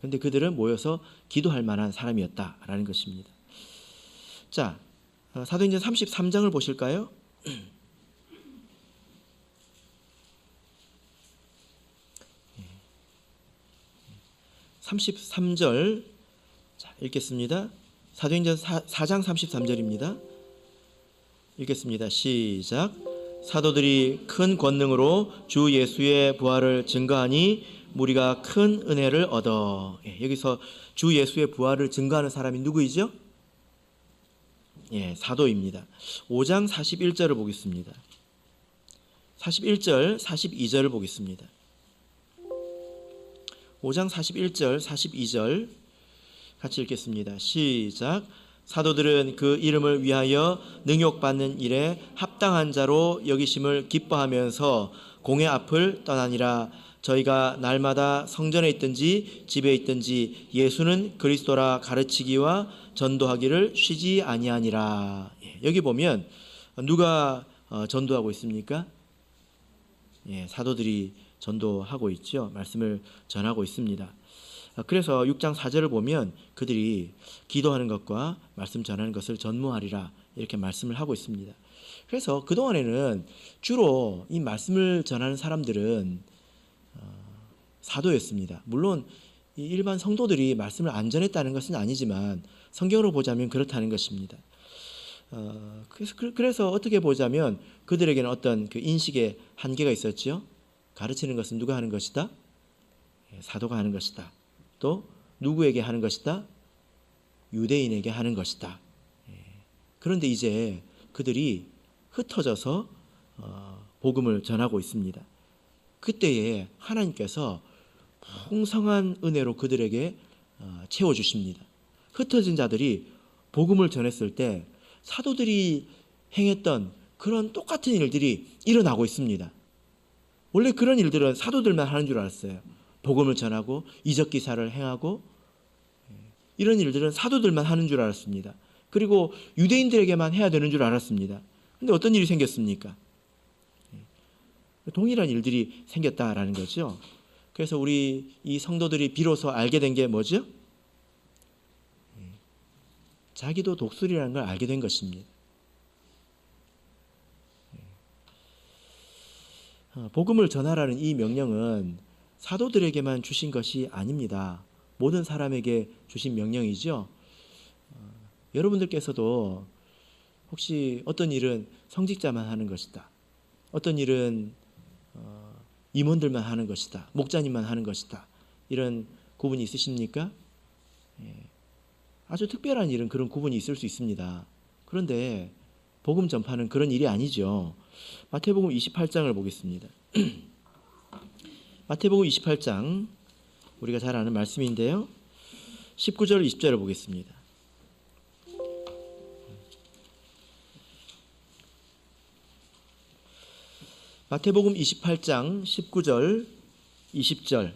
근데 그들은 모여서 기도할 만한 사람이었다라는 것입니다. 자, 사도행전 33장을 보실까요? 33절 읽겠습니다. 사도행전 4장 33절입니다. 읽겠습니다. 시작. 사도들이 큰 권능으로 주 예수의 부활을 증거하니 무리가 큰 은혜를 얻어. 여기서 주 예수의 부활을 증거하는 사람이 누구이죠? 사도입니다. 5장 41절을 보겠습니다. 41절, 42절을 보겠습니다. 5장 41절, 42절 같이 읽겠습니다. 시작. 사도들은 그 이름을 위하여 능욕받는 일에 합당한 자로 여기심을 기뻐하면서 공회 앞을 떠나니라. 저희가 날마다 성전에 있든지 집에 있든지 예수는 그리스도라 가르치기와 전도하기를 쉬지 아니하니라. 여기 보면 누가 전도하고 있습니까? 사도들이 전도하고 있죠. 말씀을 전하고 있습니다. 그래서 6장 4절을 보면 그들이 기도하는 것과 말씀 전하는 것을 전무하리라 이렇게 말씀을 하고 있습니다. 그래서 그동안에는 주로 이 말씀을 전하는 사람들은 사도였습니다. 물론 일반 성도들이 말씀을 안 전했다는 것은 아니지만 성경으로 보자면 그렇다는 것입니다. 그래서 어떻게 보자면 그들에게는 어떤 그 인식의 한계가 있었죠. 가르치는 것은 누가 하는 것이다? 사도가 하는 것이다. 또 누구에게 하는 것이다? 유대인에게 하는 것이다. 그런데 이제 그들이 흩어져서 복음을 전하고 있습니다. 그때에 하나님께서 풍성한 은혜로 그들에게 채워주십니다. 흩어진 자들이 복음을 전했을 때 사도들이 행했던 그런 똑같은 일들이 일어나고 있습니다. 원래 그런 일들은 사도들만 하는 줄 알았어요. 복음을 전하고 이적 기사를 행하고 이런 일들은 사도들만 하는 줄 알았습니다. 그리고 유대인들에게만 해야 되는 줄 알았습니다. 그런데 어떤 일이 생겼습니까? 동일한 일들이 생겼다라는 거죠. 그래서 우리 이 성도들이 비로소 알게 된 게 뭐죠? 자기도 독수리라는 걸 알게 된 것입니다. 복음을 전하라는 이 명령은 사도들에게만 주신 것이 아닙니다. 모든 사람에게 주신 명령이죠. 여러분들께서도 혹시 어떤 일은 성직자만 하는 것이다. 어떤 일은 임원들만 하는 것이다. 목자님만 하는 것이다. 이런 구분이 있으십니까? 아주 특별한 일은 그런 구분이 있을 수 있습니다. 그런데 복음 전파는 그런 일이 아니죠. 마태복음 28장을 보겠습니다. 마태복음 28장 우리가 잘 아는 말씀인데요. 19절 20절을 보겠습니다. 마태복음 28장 19절 20절.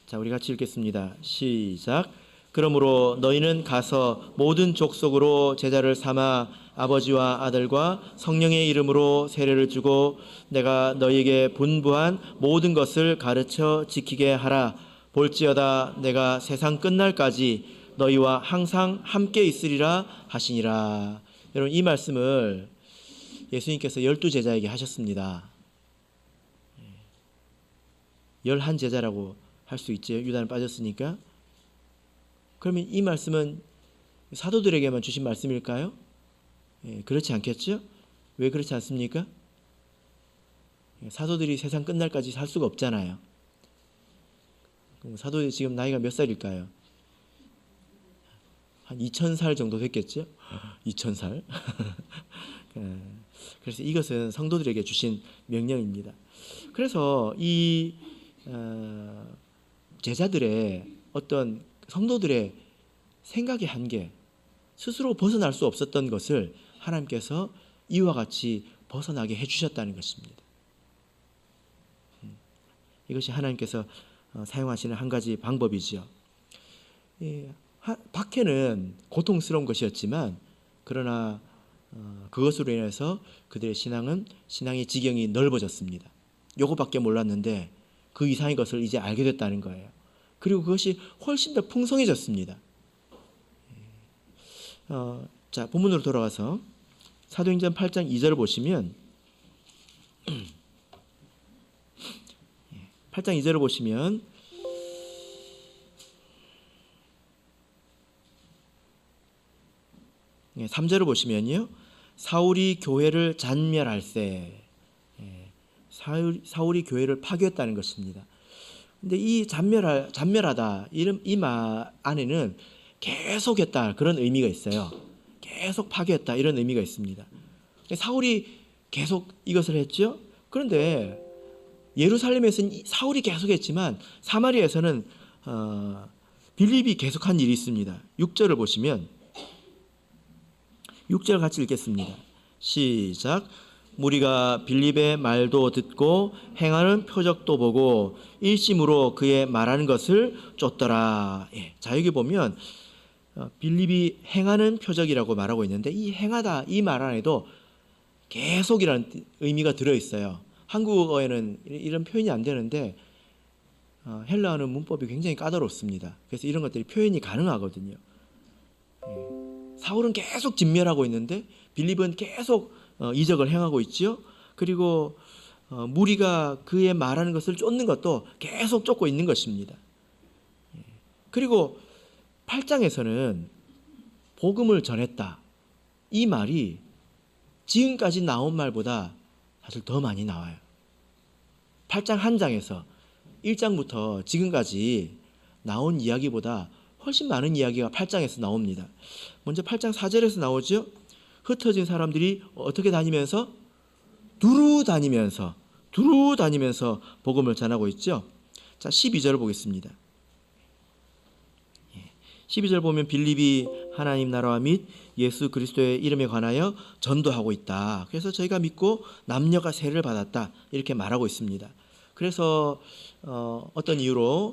자, 우리 같이 읽겠습니다. 시작. 그러므로 너희는 가서 모든 족속으로 제자를 삼아 아버지와 아들과 성령의 이름으로 세례를 주고 내가 너희에게 분부한 모든 것을 가르쳐 지키게 하라. 볼지어다 내가 세상 끝날까지 너희와 항상 함께 있으리라 하시니라. 여러분, 이 말씀을 예수님께서 12제자에게 하셨습니다. 11제자라고 할 수 있죠. 유다는 빠졌으니까. 그러면 이 말씀은 사도들에게만 주신 말씀일까요? 그렇지 않겠죠? 왜 그렇지 않습니까? 사도들이 세상 끝날까지 살 수가 없잖아요. 사도들이 지금 나이가 몇 살일까요? 한 2000살 정도 됐겠죠? 2000살. 그래서 이것은 성도들에게 주신 명령입니다. 그래서 이 제자들의 어떤 성도들의 생각의 한계, 스스로 벗어날 수 없었던 것을 하나님께서 이와 같이 벗어나게 해주셨다는 것입니다. 이것이 하나님께서 사용하시는 한 가지 방법이지요. 박해는 고통스러운 것이었지만 그러나 그것으로 인해서 그들의 신앙의 지경이 넓어졌습니다. 요거밖에 몰랐는데 그 이상의 것을 이제 알게 됐다는 거예요. 그리고 그것이 훨씬 더 풍성해졌습니다. 자, 본문으로 돌아가서 사도행전 8장 2절을 보시면 8장 2절을 보시면 3절을 보시면요. 사울이 교회를 잔멸할세. 사울이 교회를 파괴했다는 것입니다. 근데 이 잔멸하다 이 말 안에는 계속했다 그런 의미가 있어요. 계속 파괴했다 이런 의미가 있습니다. 사울이 계속 이것을 했죠. 그런데 예루살렘에서는 사울이 계속했지만 사마리아에서는 빌립이 계속한 일이 있습니다. 6절을 보시면 6절 같이 읽겠습니다. 시작. 무리가 빌립의 말도 듣고 행하는 표적도 보고 일심으로 그의 말하는 것을 쫓더라. 자, 여기 보면 빌립이 행하는 표적이라고 말하고 있는데 이 행하다 이 말 안에도 계속이라는 의미가 들어있어요. 한국어에는 이런 표현이 안 되는데 헬라어는 문법이 굉장히 까다롭습니다. 그래서 이런 것들이 표현이 가능하거든요. 사울은 계속 진멸하고 있는데 빌립은 계속 이적을 행하고 있죠. 그리고 무리가 그의 말하는 것을 쫓는 것도 계속 쫓고 있는 것입니다. 그리고 8장에서는 복음을 전했다. 이 말이 지금까지 나온 말보다 사실 더 많이 나와요. 8장 한 장에서 1장부터 지금까지 나온 이야기보다 훨씬 많은 이야기가 8장에서 나옵니다. 먼저 8장 4절에서 나오죠. 흩어진 사람들이 어떻게 다니면서 두루 다니면서 복음을 전하고 있죠. 자, 12절을 보겠습니다. 12절 보면 빌립이 하나님 나라와 및 예수 그리스도의 이름에 관하여 전도하고 있다. 그래서 저희가 믿고 남녀가 세례를 받았다 이렇게 말하고 있습니다. 그래서 어떤 이유로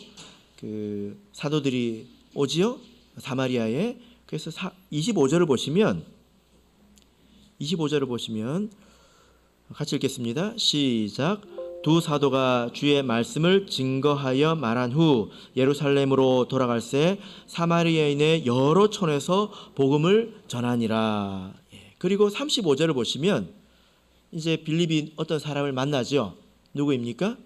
그 사도들이 오지요 사마리아에. 그래서 25절을 보시면 같이 읽겠습니다. 시작. 두 사도가 주의 말씀을 증거하여 말한 후 예루살렘으로 돌아갈새 사마리아인의 여러 촌에서 복음을 전하니라. 그리고 35절을 보시면 이제 빌립이 어떤 사람을 만나죠. 누구입니까?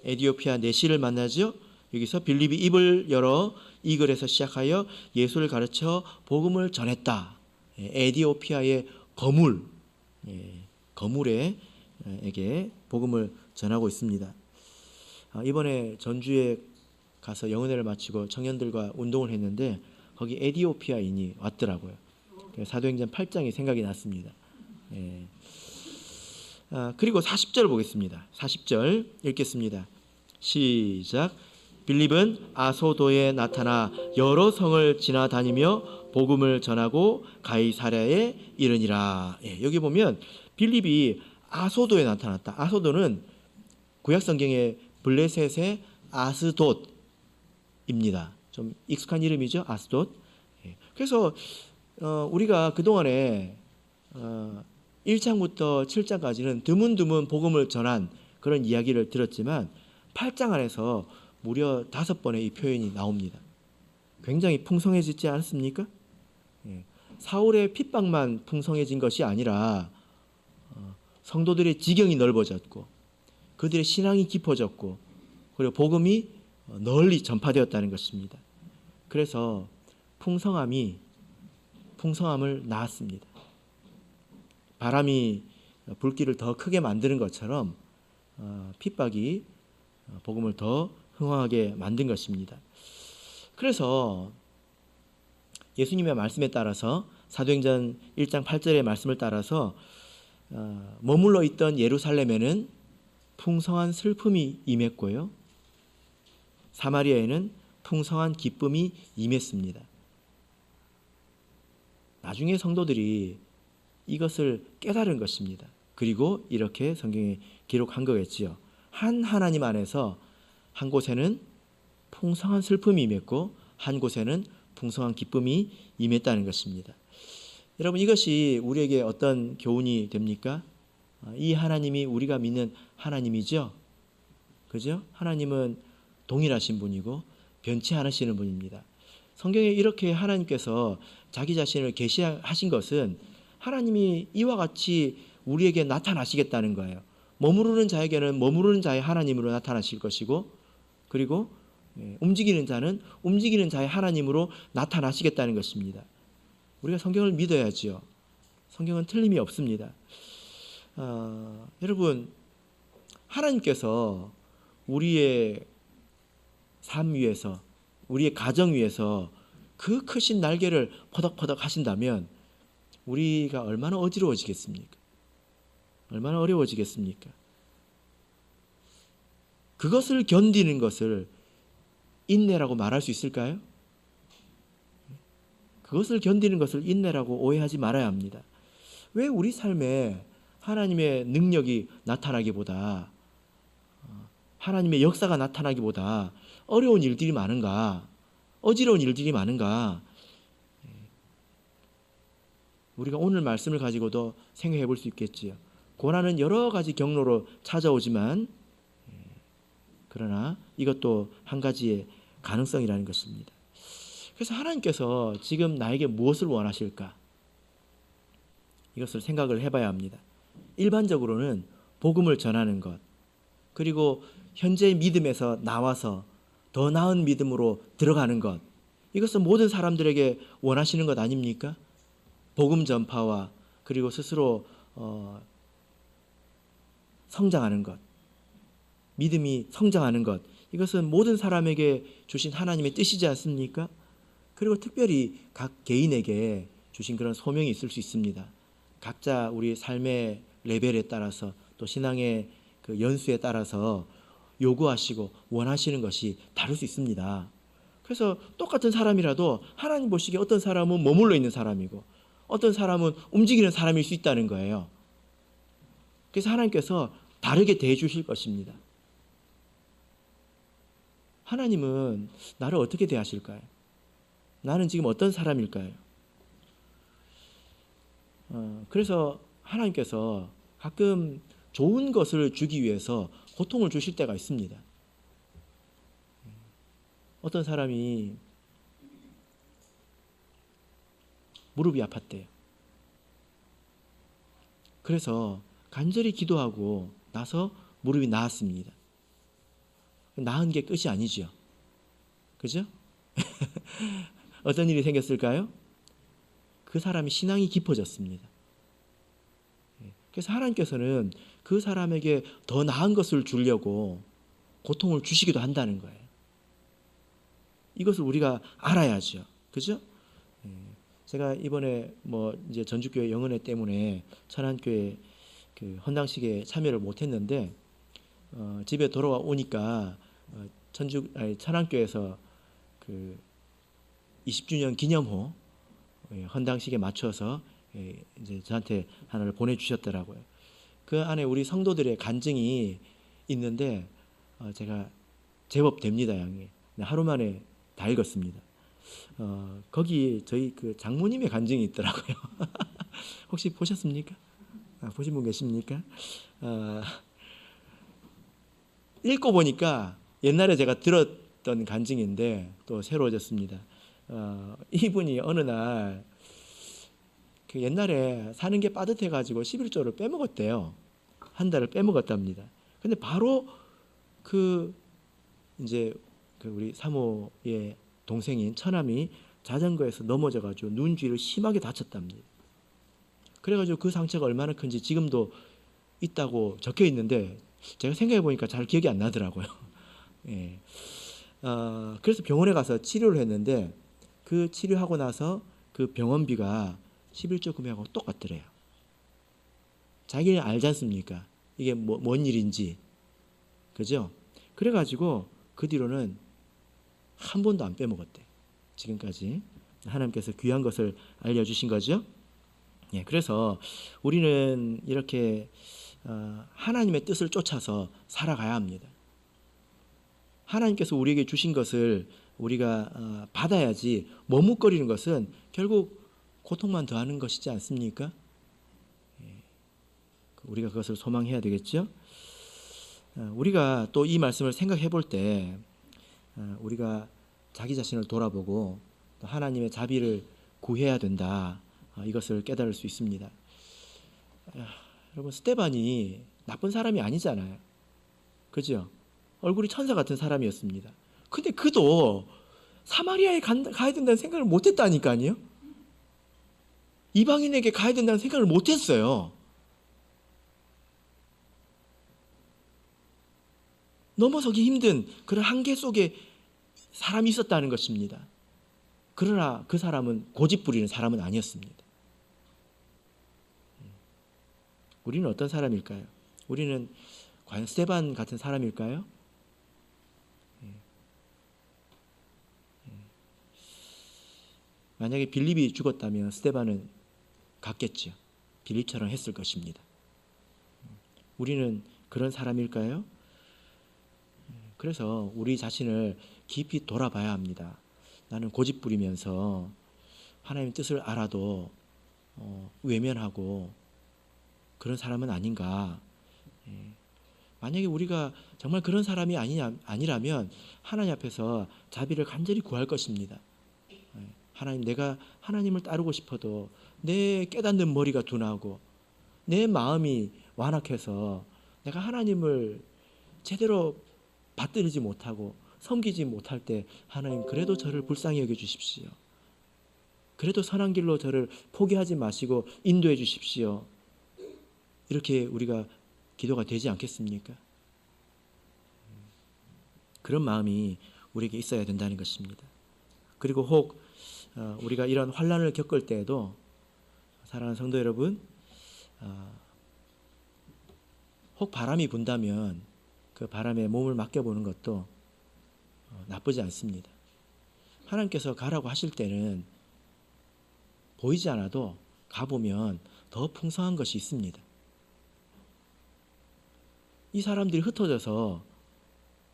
에디오피아 내시를 만나죠. 여기서 빌립이 입을 열어 이 글에서 시작하여 예수를 가르쳐 복음을 전했다. 에디오피아의 거물에게 복음을 전하고 있습니다. 이번에 전주에 가서 영은회를 마치고 청년들과 운동을 했는데 거기 에디오피아인이 왔더라고요. 사도행전 8장이 생각이 났습니다. 그리고 40절 보겠습니다. 40절 읽겠습니다. 시작. 빌립은 아소도에 나타나 여러 성을 지나다니며 복음을 전하고 가이사랴에 이르니라. 여기 보면 빌립이 아소도에 나타났다. 아소도는 구약 성경의 블레셋의 아스돗입니다. 좀 익숙한 이름이죠. 아스돗. 그래서 우리가 그동안에 1장부터 7장까지는 드문드문 복음을 전한 그런 이야기를 들었지만 8장 안에서 무려 5번의 이 표현이 나옵니다. 굉장히 풍성해지지 않습니까? 사울의 핍박만 풍성해진 것이 아니라 성도들의 지경이 넓어졌고 그들의 신앙이 깊어졌고 그리고 복음이 널리 전파되었다는 것입니다. 그래서 풍성함을 낳았습니다. 바람이 불길을 더 크게 만드는 것처럼 핍박이 복음을 더 흥황하게 만든 것입니다. 그래서 예수님의 말씀에 따라서 사도행전 1장 8절의 말씀을 따라서 머물러 있던 예루살렘에는 풍성한 슬픔이 임했고요. 사마리아에는 풍성한 기쁨이 임했습니다. 나중에 성도들이 이것을 깨달은 것입니다. 그리고 이렇게 성경에 기록한 거겠지요. 한 하나님 안에서 한 곳에는 풍성한 슬픔이 임했고 한 곳에는 풍성한 기쁨이 임했다는 것입니다. 여러분, 이것이 우리에게 어떤 교훈이 됩니까? 이 하나님이 우리가 믿는 하나님이죠. 그죠? 하나님은 동일하신 분이고 변치 않으시는 분입니다. 성경에 이렇게 하나님께서 자기 자신을 계시하신 것은 하나님이 이와 같이 우리에게 나타나시겠다는 거예요. 머무르는 자에게는 머무르는 자의 하나님으로 나타나실 것이고, 그리고 움직이는 자는 움직이는 자의 하나님으로 나타나시겠다는 것입니다. 우리가 성경을 믿어야지요. 성경은 틀림이 없습니다. 여러분, 하나님께서 우리의 삶 위에서, 우리의 가정 위에서 그 크신 날개를 퍼덕퍼덕 하신다면 우리가 얼마나 어지러워지겠습니까? 얼마나 어려워지겠습니까? 그것을 견디는 것을 인내라고 말할 수 있을까요? 그것을 견디는 것을 인내라고 오해하지 말아야 합니다. 왜 우리 삶에 하나님의 능력이 나타나기보다, 하나님의 역사가 나타나기보다 어려운 일들이 많은가, 어지러운 일들이 많은가? 우리가 오늘 말씀을 가지고도 생각해 볼 수 있겠지요. 고난은 여러 가지 경로로 찾아오지만, 그러나 이것도 한 가지의 가능성이라는 것입니다. 그래서 하나님께서 지금 나에게 무엇을 원하실까? 이것을 생각을 해봐야 합니다. 일반적으로는 복음을 전하는 것, 그리고 현재의 믿음에서 나와서 더 나은 믿음으로 들어가는 것, 이것은 모든 사람들에게 원하시는 것 아닙니까? 복음 전파와 그리고 스스로 성장하는 것, 믿음이 성장하는 것, 이것은 모든 사람에게 주신 하나님의 뜻이지 않습니까? 그리고 특별히 각 개인에게 주신 그런 소명이 있을 수 있습니다. 각자 우리 삶의 레벨에 따라서 또 신앙의 그 연수에 따라서 요구하시고 원하시는 것이 다를 수 있습니다. 그래서 똑같은 사람이라도 하나님 보시기에 어떤 사람은 머물러 있는 사람이고 어떤 사람은 움직이는 사람일 수 있다는 거예요. 그래서 하나님께서 다르게 대해 주실 것입니다. 하나님은 나를 어떻게 대하실까요? 나는 지금 어떤 사람일까요? 그래서 하나님께서 가끔 좋은 것을 주기 위해서 고통을 주실 때가 있습니다. 어떤 사람이 무릎이 아팠대요. 그래서 간절히 기도하고 나서 무릎이 나았습니다. 나은 게 끝이 아니죠. 그죠? 어떤 일이 생겼을까요? 그 사람이 신앙이 깊어졌습니다. 그래서 하나님께서는 그 사람에게 더 나은 것을 주려고 고통을 주시기도 한다는 거예요. 이것을 우리가 알아야죠. 그죠? 제가 이번에 이제 전주교회 영은회 때문에 천안교회 그 헌당식에 참여를 못했는데 집에 돌아와 오니까 천안교회에서 그 20주년 기념호 헌당식에 맞춰서 이제 저한테 하나를 보내주셨더라고요. 그 안에 우리 성도들의 간증이 있는데 제가 제법 됩니다, 양이. 하루 만에 다 읽었습니다. 거기 저희 그 장모님의 간증이 있더라고요. 혹시 보셨습니까? 보신 분 계십니까? 읽고 보니까 옛날에 제가 들었던 간증인데 또 새로워졌습니다. 이분이 어느 날 그 옛날에 사는 게 빠듯해가지고 11조를 빼먹었대요. 한 달을 빼먹었답니다. 근데 바로 이제 우리 사모의 동생인 처남이 자전거에서 넘어져가지고 눈 뒤를 심하게 다쳤답니다. 그래가지고 그 상처가 얼마나 큰지 지금도 있다고 적혀 있는데 제가 생각해 보니까 잘 기억이 안 나더라고요. 예. 그래서 병원에 가서 치료를 했는데 그 치료하고 나서 그 병원비가 11조 금액하고 똑같더래요. 자기는 알지 않습니까? 이게 뭔 일인지. 그죠? 그래가지고 그 뒤로는 한 번도 안 빼먹었대. 지금까지. 하나님께서 귀한 것을 알려주신 거죠. 예, 그래서 우리는 이렇게 하나님의 뜻을 쫓아서 살아가야 합니다. 하나님께서 우리에게 주신 것을 우리가 받아야지 머뭇거리는 것은 결국 고통만 더하는 것이지 않습니까? 우리가 그것을 소망해야 되겠죠. 우리가 또 이 말씀을 생각해 볼 때 우리가 자기 자신을 돌아보고 또 하나님의 자비를 구해야 된다. 이것을 깨달을 수 있습니다. 여러분, 스데반이 나쁜 사람이 아니잖아요. 그죠? 얼굴이 천사 같은 사람이었습니다. 근데 그도 사마리아에 가야 된다는 생각을 못했다니까요. 이방인에게 가야 된다는 생각을 못했어요. 넘어서기 힘든 그런 한계 속에 사람이 있었다는 것입니다. 그러나 그 사람은 고집 부리는 사람은 아니었습니다. 우리는 어떤 사람일까요? 우리는 과연 스데반 같은 사람일까요? 만약에 빌립이 죽었다면 스데반은 갔겠죠. 빌립처럼 했을 것입니다. 우리는 그런 사람일까요? 그래서 우리 자신을 깊이 돌아봐야 합니다. 나는 고집 부리면서 하나님의 뜻을 알아도 외면하고 그런 사람은 아닌가. 만약에 우리가 정말 그런 사람이 아니라면 하나님 앞에서 자비를 간절히 구할 것입니다. 하나님, 내가 하나님을 따르고 싶어도 내 깨닫는 머리가 둔하고 내 마음이 완악해서 내가 하나님을 제대로 받들이지 못하고 섬기지 못할 때 하나님, 그래도 저를 불쌍히 여겨 주십시오. 그래도 선한 길로 저를 포기하지 마시고 인도해 주십시오. 이렇게 우리가 기도가 되지 않겠습니까? 그런 마음이 우리에게 있어야 된다는 것입니다. 그리고 혹 우리가 이런 환난을 겪을 때에도 사랑하는 성도 여러분, 혹 바람이 분다면 그 바람에 몸을 맡겨보는 것도 나쁘지 않습니다. 하나님께서 가라고 하실 때는 보이지 않아도 가보면 더 풍성한 것이 있습니다. 이 사람들이 흩어져서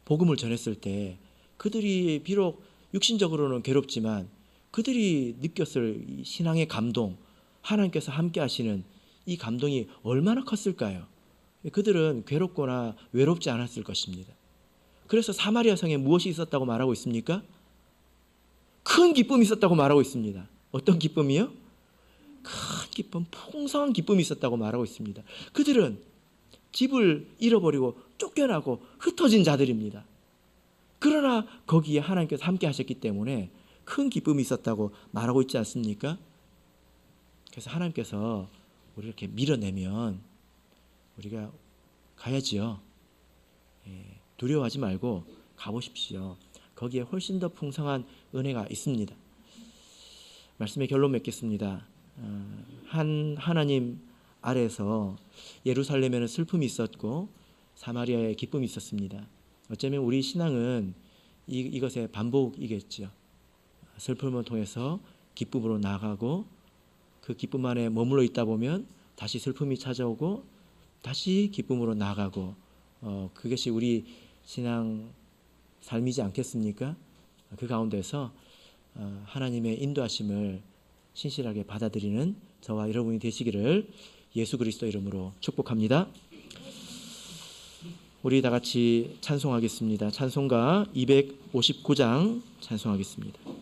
복음을 전했을 때 그들이 비록 육신적으로는 괴롭지만 그들이 느꼈을 이 신앙의 감동, 하나님께서 함께 하시는 이 감동이 얼마나 컸을까요? 그들은 괴롭거나 외롭지 않았을 것입니다. 그래서 사마리아 성에 무엇이 있었다고 말하고 있습니까? 큰 기쁨이 있었다고 말하고 있습니다. 어떤 기쁨이요? 큰 기쁨, 풍성한 기쁨이 있었다고 말하고 있습니다. 그들은 집을 잃어버리고 쫓겨나고 흩어진 자들입니다. 그러나 거기에 하나님께서 함께 하셨기 때문에 큰 기쁨이 있었다고 말하고 있지 않습니까? 그래서 하나님께서 우리를 이렇게 밀어내면 우리가 가야지요. 두려워하지 말고 가보십시오. 거기에 훨씬 더 풍성한 은혜가 있습니다. 말씀의 결론 맺겠습니다. 하나님 아래서 예루살렘에는 슬픔이 있었고 사마리아에 기쁨이 있었습니다. 어쩌면 우리 신앙은 이것의 반복이겠죠. 슬픔을 통해서 기쁨으로 나아가고 그 기쁨 안에 머물러 있다 보면 다시 슬픔이 찾아오고 다시 기쁨으로 나아가고 그것이 우리 신앙 삶이지 않겠습니까? 그 가운데서 하나님의 인도하심을 신실하게 받아들이는 저와 여러분이 되시기를 예수 그리스도 이름으로 축복합니다. 우리 다 같이 찬송하겠습니다. 찬송가 259장 찬송하겠습니다.